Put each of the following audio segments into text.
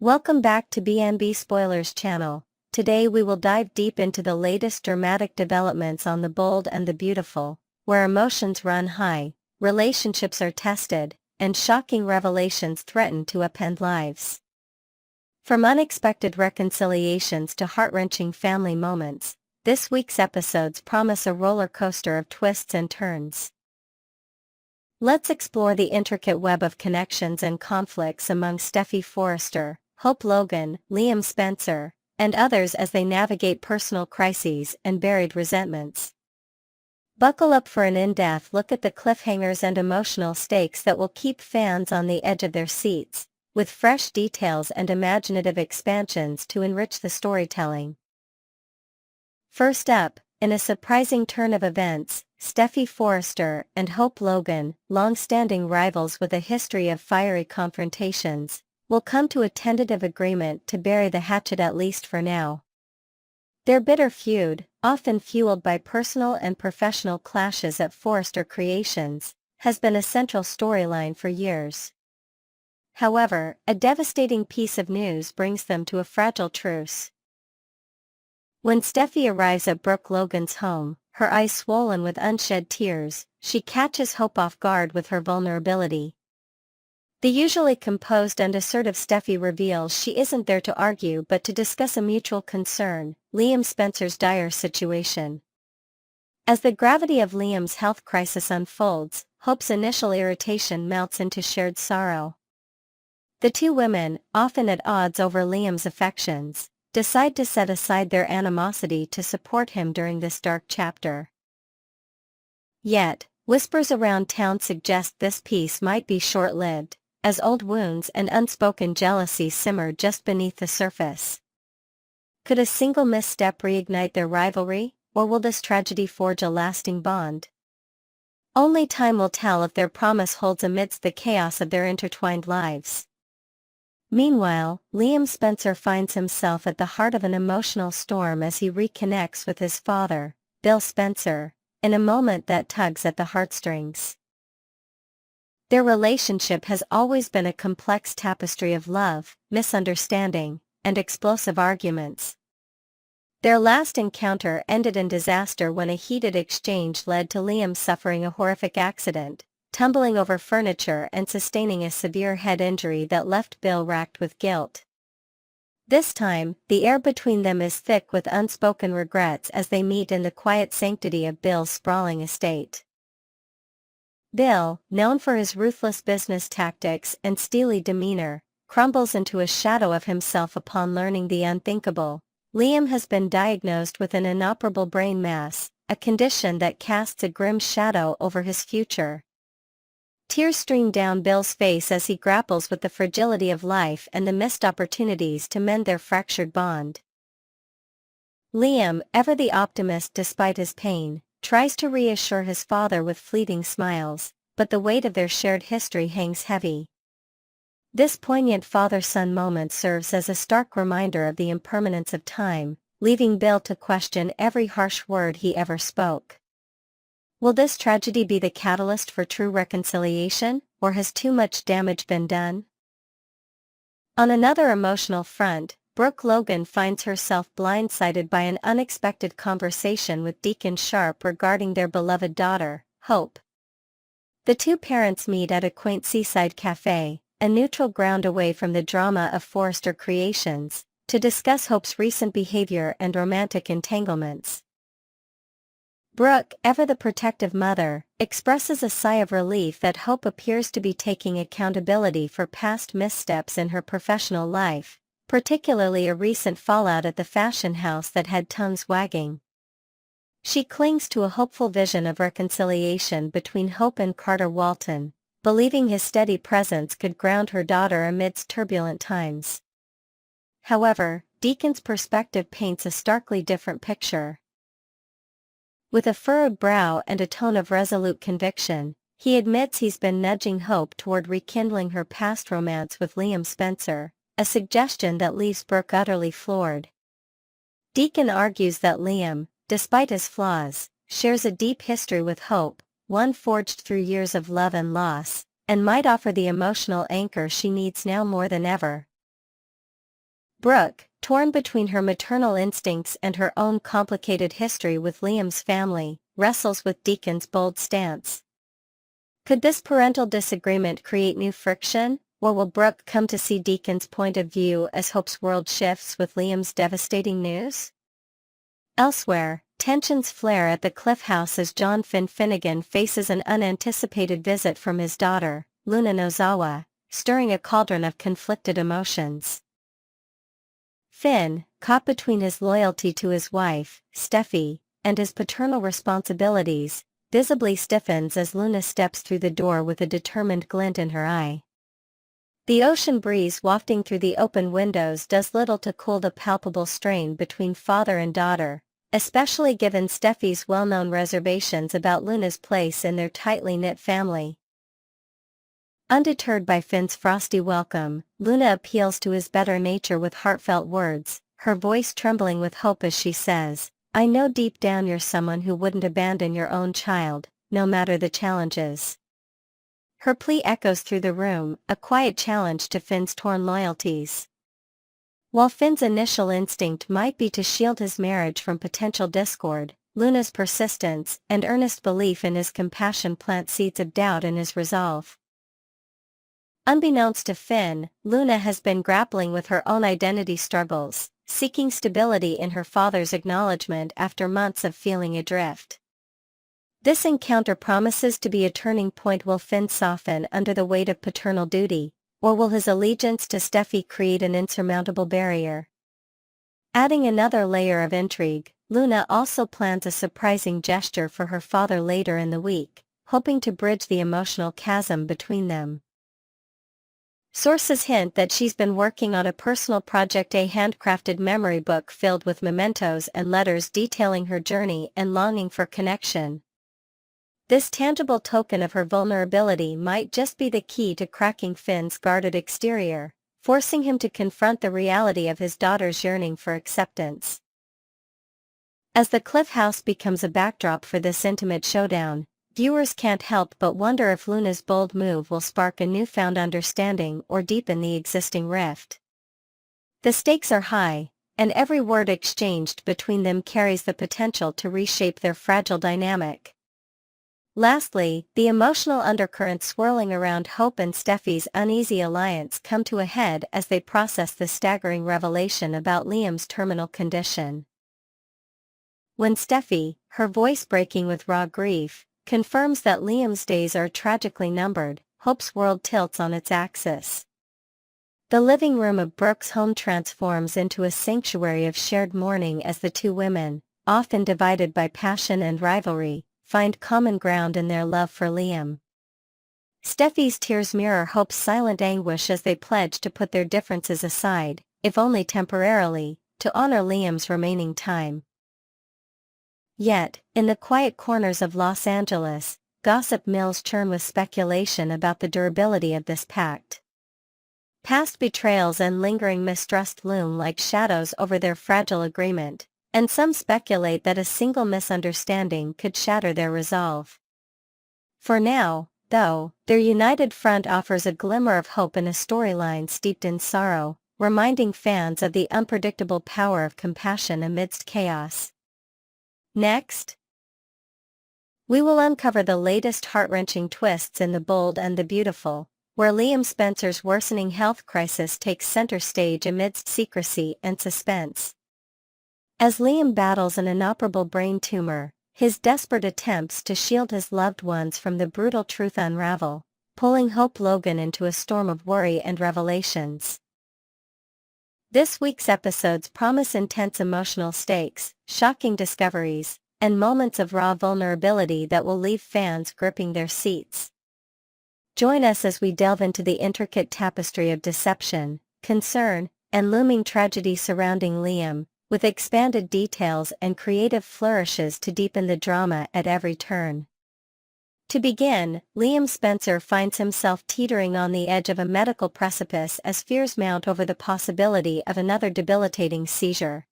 Welcome back to BNB Spoilers channel. Today we will dive deep into the latest dramatic developments on The Bold and the Beautiful, where emotions run high, relationships are tested, and shocking revelations threaten to upend lives. From unexpected reconciliations to heart-wrenching family moments, this week's episodes promise a roller coaster of twists and turns. Let's explore the intricate web of connections and conflicts among Steffy Forrester, Hope Logan, Liam Spencer, and others as they navigate personal crises and buried resentments. Buckle up for an in-depth look at the cliffhangers and emotional stakes that will keep fans on the edge of their seats, with fresh details and imaginative expansions to enrich the storytelling. First up, in a surprising turn of events, Steffy Forrester and Hope Logan, long-standing rivals with a history of fiery confrontations, will come to a tentative agreement to bury the hatchet at least for now. Their bitter feud, often fueled by personal and professional clashes at Forrester Creations, has been a central storyline for years. However, a devastating piece of news brings them to a fragile truce. When Steffy arrives at Brooke Logan's home, her eyes swollen with unshed tears, she catches Hope off guard with her vulnerability. The usually composed and assertive Steffy reveals she isn't there to argue but to discuss a mutual concern, Liam Spencer's dire situation. As the gravity of Liam's health crisis unfolds, Hope's initial irritation melts into shared sorrow. The two women, often at odds over Liam's affections, decide to set aside their animosity to support him during this dark chapter. Yet, whispers around town suggest this peace might be short-lived, as old wounds and unspoken jealousy simmer just beneath the surface. Could a single misstep reignite their rivalry, or will this tragedy forge a lasting bond? Only time will tell if their promise holds amidst the chaos of their intertwined lives. Meanwhile, Liam Spencer finds himself at the heart of an emotional storm as he reconnects with his father, Bill Spencer, in a moment that tugs at the heartstrings. Their relationship has always been a complex tapestry of love, misunderstanding, and explosive arguments. Their last encounter ended in disaster when a heated exchange led to Liam suffering a horrific accident, tumbling over furniture and sustaining a severe head injury that left Bill racked with guilt. This time, the air between them is thick with unspoken regrets as they meet in the quiet sanctity of Bill's sprawling estate. Bill, known for his ruthless business tactics and steely demeanor, crumbles into a shadow of himself upon learning the unthinkable. Liam has been diagnosed with an inoperable brain mass, a condition that casts a grim shadow over his future. Tears stream down Bill's face as he grapples with the fragility of life and the missed opportunities to mend their fractured bond. Liam, ever the optimist despite his pain, tries to reassure his father with fleeting smiles, but the weight of their shared history hangs heavy. This poignant father-son moment serves as a stark reminder of the impermanence of time, leaving Bill to question every harsh word he ever spoke. Will this tragedy be the catalyst for true reconciliation, or has too much damage been done? On another emotional front, Brooke Logan finds herself blindsided by an unexpected conversation with Deacon Sharp regarding their beloved daughter, Hope. The two parents meet at a quaint seaside cafe, a neutral ground away from the drama of Forrester Creations, to discuss Hope's recent behavior and romantic entanglements. Brooke, ever the protective mother, expresses a sigh of relief that Hope appears to be taking accountability for past missteps in her professional life, particularly a recent fallout at the fashion house that had tongues wagging. She clings to a hopeful vision of reconciliation between Hope and Carter Walton, believing his steady presence could ground her daughter amidst turbulent times. However, Deacon's perspective paints a starkly different picture. With a furrowed brow and a tone of resolute conviction, he admits he's been nudging Hope toward rekindling her past romance with Liam Spencer, a suggestion that leaves Brooke utterly floored. Deacon argues that Liam, despite his flaws, shares a deep history with Hope, one forged through years of love and loss, and might offer the emotional anchor she needs now more than ever. Brooke, torn between her maternal instincts and her own complicated history with Liam's family, wrestles with Deacon's bold stance. Could this parental disagreement create new friction, or will Brooke come to see Deacon's point of view as Hope's world shifts with Liam's devastating news? Elsewhere, tensions flare at the Cliff House as John Finn Finnegan faces an unanticipated visit from his daughter, Luna Nozawa, stirring a cauldron of conflicted emotions. Finn, caught between his loyalty to his wife, Steffi, and his paternal responsibilities, visibly stiffens as Luna steps through the door with a determined glint in her eye. The ocean breeze wafting through the open windows does little to cool the palpable strain between father and daughter, especially given Steffi's well-known reservations about Luna's place in their tightly knit family. Undeterred by Finn's frosty welcome, Luna appeals to his better nature with heartfelt words, her voice trembling with hope as she says, "I know deep down you're someone who wouldn't abandon your own child, no matter the challenges." Her plea echoes through the room, a quiet challenge to Finn's torn loyalties. While Finn's initial instinct might be to shield his marriage from potential discord, Luna's persistence and earnest belief in his compassion plant seeds of doubt in his resolve. Unbeknownst to Finn, Luna has been grappling with her own identity struggles, seeking stability in her father's acknowledgement after months of feeling adrift. This encounter promises to be a turning point. Will Finn soften under the weight of paternal duty, or will his allegiance to Steffi create an insurmountable barrier? Adding another layer of intrigue, Luna also plans a surprising gesture for her father later in the week, hoping to bridge the emotional chasm between them. Sources hint that she's been working on a personal project, a handcrafted memory book filled with mementos and letters detailing her journey and longing for connection. This tangible token of her vulnerability might just be the key to cracking Finn's guarded exterior, forcing him to confront the reality of his daughter's yearning for acceptance. As the Cliff House becomes a backdrop for this intimate showdown, viewers can't help but wonder if Luna's bold move will spark a newfound understanding or deepen the existing rift. The stakes are high, and every word exchanged between them carries the potential to reshape their fragile dynamic. Lastly, the emotional undercurrents swirling around Hope and Steffi's uneasy alliance come to a head as they process the staggering revelation about Liam's terminal condition. When Steffi, her voice breaking with raw grief, confirms that Liam's days are tragically numbered, Hope's world tilts on its axis. The living room of Brooke's home transforms into a sanctuary of shared mourning as the two women, often divided by passion and rivalry, find common ground in their love for Liam. Steffi's tears mirror Hope's silent anguish as they pledge to put their differences aside, if only temporarily, to honor Liam's remaining time. Yet, in the quiet corners of Los Angeles, gossip mills churn with speculation about the durability of this pact. Past betrayals and lingering mistrust loom like shadows over their fragile agreement, and some speculate that a single misunderstanding could shatter their resolve. For now, though, their united front offers a glimmer of hope in a storyline steeped in sorrow, reminding fans of the unpredictable power of compassion amidst chaos. Next, we will uncover the latest heart-wrenching twists in The Bold and the Beautiful, where Liam Spencer's worsening health crisis takes center stage amidst secrecy and suspense. As Liam battles an inoperable brain tumor, his desperate attempts to shield his loved ones from the brutal truth unravel, pulling Hope Logan into a storm of worry and revelations. This week's episodes promise intense emotional stakes, shocking discoveries, and moments of raw vulnerability that will leave fans gripping their seats. Join us as we delve into the intricate tapestry of deception, concern, and looming tragedy surrounding Liam, with expanded details and creative flourishes to deepen the drama at every turn. To begin, Liam Spencer finds himself teetering on the edge of a medical precipice as fears mount over the possibility of another debilitating seizure.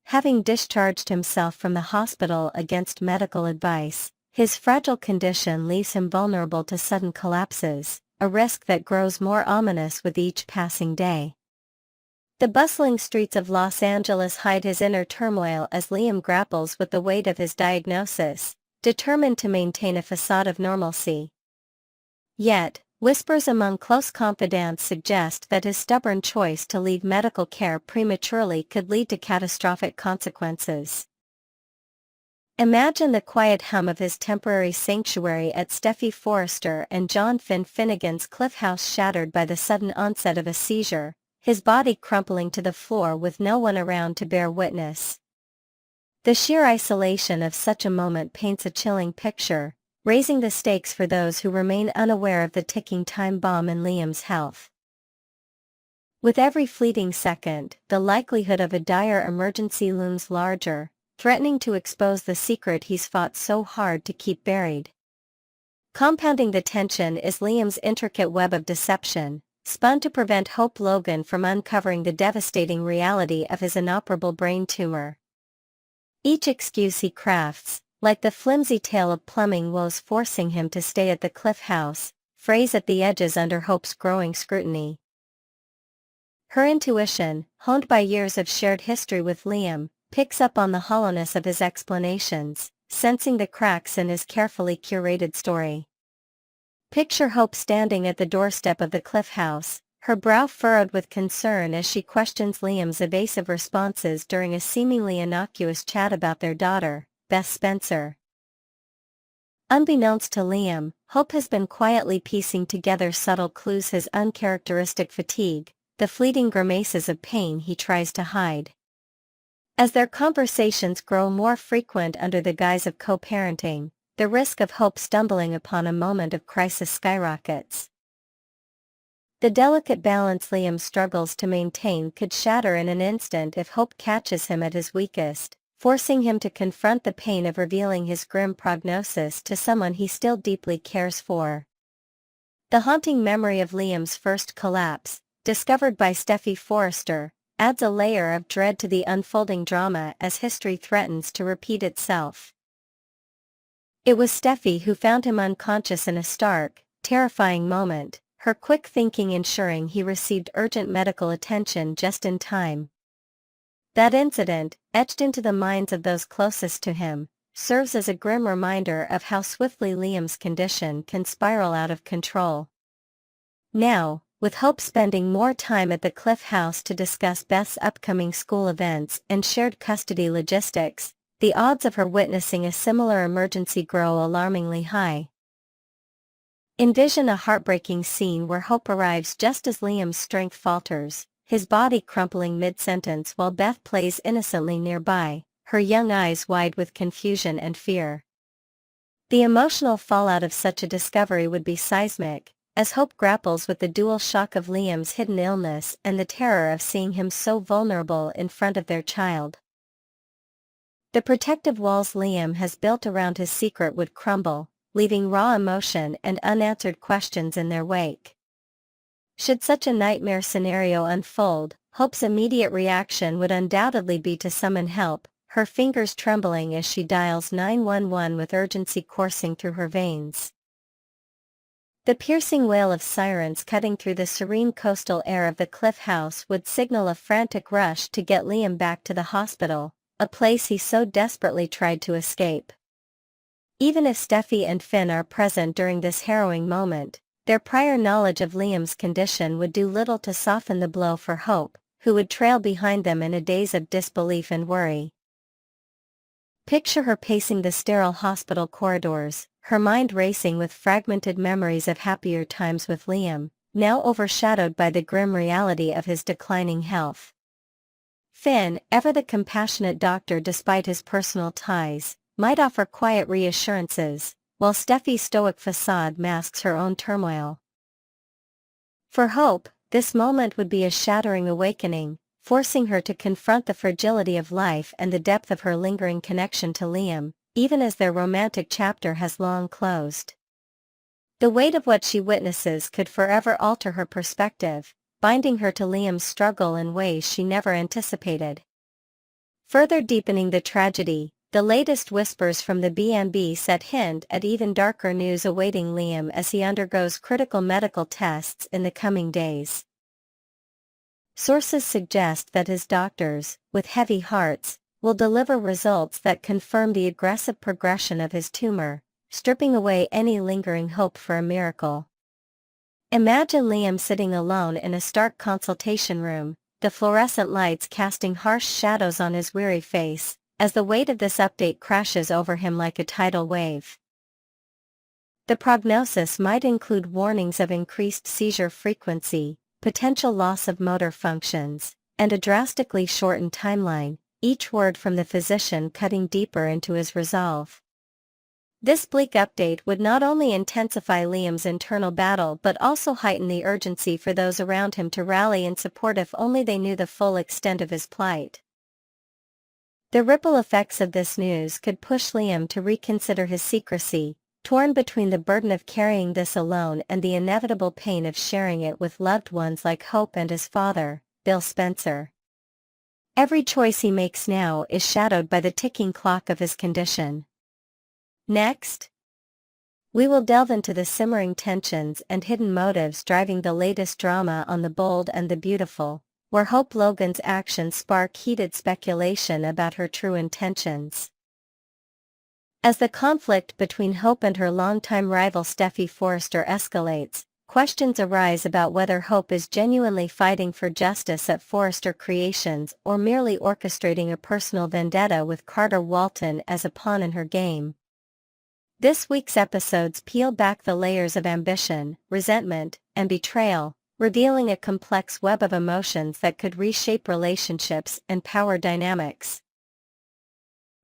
Having discharged himself from the hospital against medical advice, his fragile condition leaves him vulnerable to sudden collapses, a risk that grows more ominous with each passing day. The bustling streets of Los Angeles hide his inner turmoil as Liam grapples with the weight of his diagnosis, determined to maintain a facade of normalcy. Yet, whispers among close confidants suggest that his stubborn choice to leave medical care prematurely could lead to catastrophic consequences. Imagine the quiet hum of his temporary sanctuary at Steffy Forrester and John Finn Finnegan's Cliff House shattered by the sudden onset of a seizure, his body crumpling to the floor with no one around to bear witness. The sheer isolation of such a moment paints a chilling picture, raising the stakes for those who remain unaware of the ticking time bomb in Liam's health. With every fleeting second, the likelihood of a dire emergency looms larger, threatening to expose the secret he's fought so hard to keep buried. Compounding the tension is Liam's intricate web of deception, spun to prevent Hope Logan from uncovering the devastating reality of his inoperable brain tumor. Each excuse he crafts, like the flimsy tale of plumbing woes forcing him to stay at the Cliff House, frays at the edges under Hope's growing scrutiny. Her intuition, honed by years of shared history with Liam, picks up on the hollowness of his explanations, sensing the cracks in his carefully curated story. Picture Hope standing at the doorstep of the Cliff House, her brow furrowed with concern as she questions Liam's evasive responses during a seemingly innocuous chat about their daughter, Beth Spencer. Unbeknownst to Liam, Hope has been quietly piecing together subtle clues: his uncharacteristic fatigue, the fleeting grimaces of pain he tries to hide. As their conversations grow more frequent under the guise of co-parenting, the risk of Hope stumbling upon a moment of crisis skyrockets. The delicate balance Liam struggles to maintain could shatter in an instant if Hope catches him at his weakest, forcing him to confront the pain of revealing his grim prognosis to someone he still deeply cares for. The haunting memory of Liam's first collapse, discovered by Steffy Forrester, adds a layer of dread to the unfolding drama as history threatens to repeat itself. It was Steffy who found him unconscious in a stark, terrifying moment, her quick thinking ensuring he received urgent medical attention just in time. That incident, etched into the minds of those closest to him, serves as a grim reminder of how swiftly Liam's condition can spiral out of control. Now, with Hope spending more time at the Cliff House to discuss Beth's upcoming school events and shared custody logistics, the odds of her witnessing a similar emergency grow alarmingly high. Envision a heartbreaking scene where Hope arrives just as Liam's strength falters, his body crumpling mid-sentence while Beth plays innocently nearby, her young eyes wide with confusion and fear. The emotional fallout of such a discovery would be seismic, as Hope grapples with the dual shock of Liam's hidden illness and the terror of seeing him so vulnerable in front of their child. The protective walls Liam has built around his secret would crumble, leaving raw emotion and unanswered questions in their wake. Should such a nightmare scenario unfold, Hope's immediate reaction would undoubtedly be to summon help, her fingers trembling as she dials 911 with urgency coursing through her veins. The piercing wail of sirens cutting through the serene coastal air of the Cliff House would signal a frantic rush to get Liam back to the hospital, a place he so desperately tried to escape. Even if Steffy and Finn are present during this harrowing moment, their prior knowledge of Liam's condition would do little to soften the blow for Hope, who would trail behind them in a daze of disbelief and worry. Picture her pacing the sterile hospital corridors, her mind racing with fragmented memories of happier times with Liam, now overshadowed by the grim reality of his declining health. Finn, ever the compassionate doctor despite his personal ties, might offer quiet reassurances, while Steffy's stoic facade masks her own turmoil. For Hope, this moment would be a shattering awakening, forcing her to confront the fragility of life and the depth of her lingering connection to Liam, even as their romantic chapter has long closed. The weight of what she witnesses could forever alter her perspective, binding her to Liam's struggle in ways she never anticipated. Further deepening the tragedy, the latest whispers from the B&B set hint at even darker news awaiting Liam as he undergoes critical medical tests in the coming days. Sources suggest that his doctors, with heavy hearts, will deliver results that confirm the aggressive progression of his tumor, stripping away any lingering hope for a miracle. Imagine Liam sitting alone in a stark consultation room, the fluorescent lights casting harsh shadows on his weary face, as the weight of this update crashes over him like a tidal wave. The prognosis might include warnings of increased seizure frequency, potential loss of motor functions, and a drastically shortened timeline, each word from the physician cutting deeper into his resolve. This bleak update would not only intensify Liam's internal battle but also heighten the urgency for those around him to rally in support if only they knew the full extent of his plight. The ripple effects of this news could push Liam to reconsider his secrecy, torn between the burden of carrying this alone and the inevitable pain of sharing it with loved ones like Hope and his father, Bill Spencer. Every choice he makes now is shadowed by the ticking clock of his condition. Next, we will delve into the simmering tensions and hidden motives driving the latest drama on The Bold and the Beautiful, where Hope Logan's actions spark heated speculation about her true intentions. As the conflict between Hope and her longtime rival Steffy Forrester escalates, questions arise about whether Hope is genuinely fighting for justice at Forrester Creations or merely orchestrating a personal vendetta with Carter Walton as a pawn in her game. This week's episodes peel back the layers of ambition, resentment, and betrayal, revealing a complex web of emotions that could reshape relationships and power dynamics.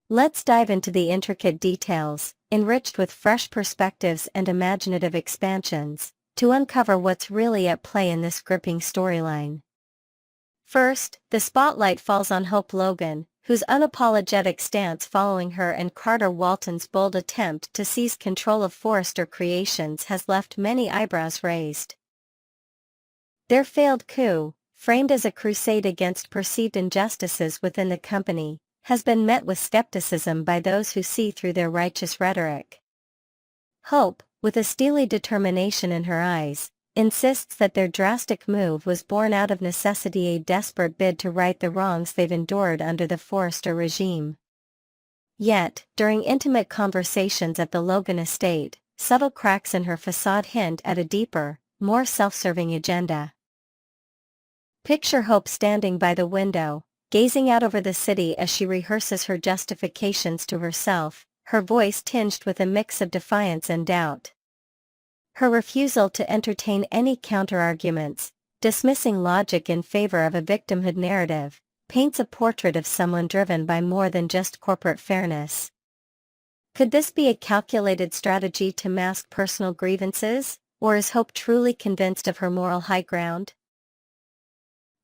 Let's dive into the intricate details, enriched with fresh perspectives and imaginative expansions, to uncover what's really at play in this gripping storyline. First, the spotlight falls on Hope Logan, whose unapologetic stance following her and Carter Walton's bold attempt to seize control of Forrester Creations has left many eyebrows raised. Their failed coup, framed as a crusade against perceived injustices within the company, has been met with skepticism by those who see through their righteous rhetoric. Hope, with a steely determination in her eyes, insists that their drastic move was born out of necessity, a desperate bid to right the wrongs they've endured under the Forrester regime. Yet, during intimate conversations at the Logan estate, subtle cracks in her facade hint at a deeper, more self-serving agenda. Picture Hope standing by the window, gazing out over the city as she rehearses her justifications to herself, her voice tinged with a mix of defiance and doubt. Her refusal to entertain any counter-arguments, dismissing logic in favor of a victimhood narrative, paints a portrait of someone driven by more than just corporate fairness. Could this be a calculated strategy to mask personal grievances, or is Hope truly convinced of her moral high ground?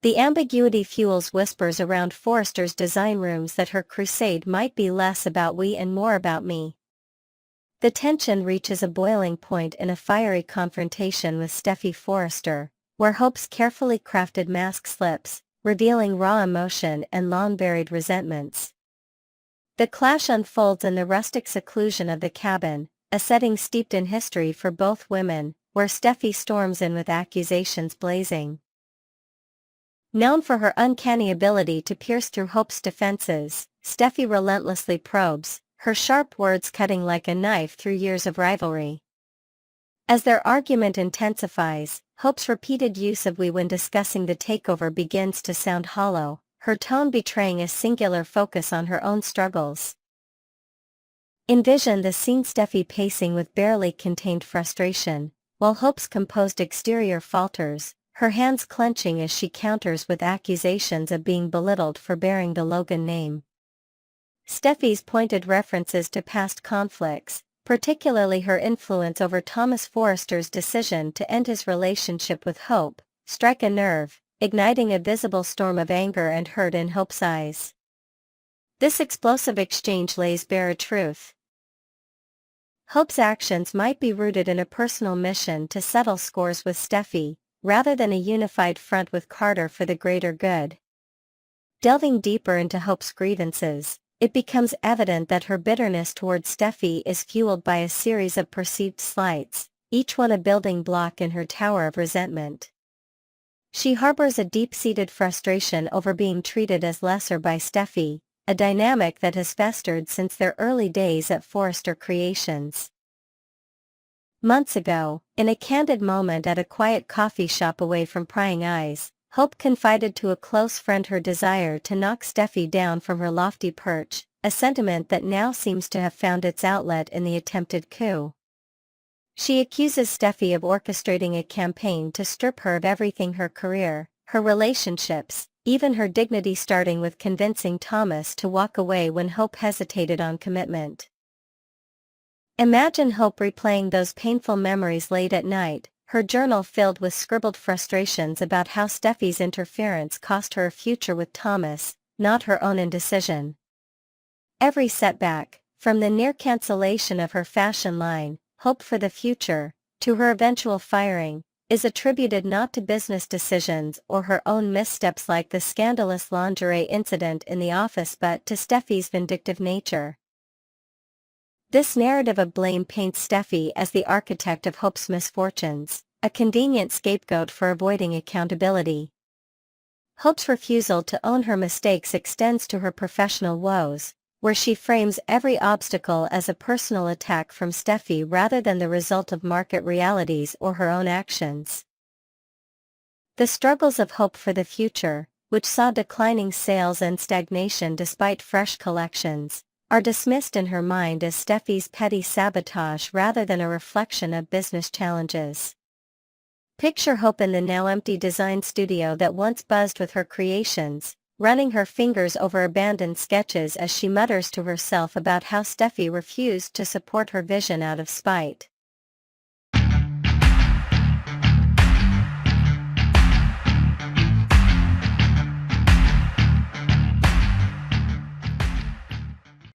The ambiguity fuels whispers around Forrester's design rooms that her crusade might be less about we and more about me. The tension reaches a boiling point in a fiery confrontation with Steffy Forrester, where Hope's carefully crafted mask slips, revealing raw emotion and long-buried resentments. The clash unfolds in the rustic seclusion of the cabin, a setting steeped in history for both women, where Steffy storms in with accusations blazing. Known for her uncanny ability to pierce through Hope's defenses, Steffy relentlessly probes, her sharp words cutting like a knife through years of rivalry. As their argument intensifies, Hope's repeated use of we when discussing the takeover begins to sound hollow, her tone betraying a singular focus on her own struggles. Envision the scene: Steffy pacing with barely contained frustration, while Hope's composed exterior falters, her hands clenching as she counters with accusations of being belittled for bearing the Logan name. Steffy's pointed references to past conflicts, particularly her influence over Thomas Forrester's decision to end his relationship with Hope, strike a nerve, igniting a visible storm of anger and hurt in Hope's eyes. This explosive exchange lays bare a truth. Hope's actions might be rooted in a personal mission to settle scores with Steffy, rather than a unified front with Carter for the greater good. Delving deeper into Hope's grievances, it becomes evident that her bitterness towards Steffy is fueled by a series of perceived slights, each one a building block in her tower of resentment. She harbors a deep-seated frustration over being treated as lesser by Steffi, a dynamic that has festered since their early days at Forrester Creations. Months ago, in a candid moment at a quiet coffee shop away from prying eyes, Hope confided to a close friend her desire to knock Steffi down from her lofty perch, a sentiment that now seems to have found its outlet in the attempted coup. She accuses Steffi of orchestrating a campaign to strip her of everything: her career, her relationships, even her dignity, starting with convincing Thomas to walk away when Hope hesitated on commitment. Imagine Hope replaying those painful memories late at night, her journal filled with scribbled frustrations about how Steffi's interference cost her a future with Thomas, not her own indecision. Every setback, from the near cancellation of her fashion line, Hope for the Future, to her eventual firing, is attributed not to business decisions or her own missteps like the scandalous lingerie incident in the office, but to Steffi's vindictive nature. This narrative of blame paints Steffi as the architect of Hope's misfortunes, a convenient scapegoat for avoiding accountability. Hope's refusal to own her mistakes extends to her professional woes, where she frames every obstacle as a personal attack from Steffi rather than the result of market realities or her own actions. The struggles of Hope for the Future, which saw declining sales and stagnation despite fresh collections, are dismissed in her mind as Steffi's petty sabotage rather than a reflection of business challenges. Picture Hope in the now empty design studio that once buzzed with her creations, running her fingers over abandoned sketches as she mutters to herself about how Steffi refused to support her vision out of spite.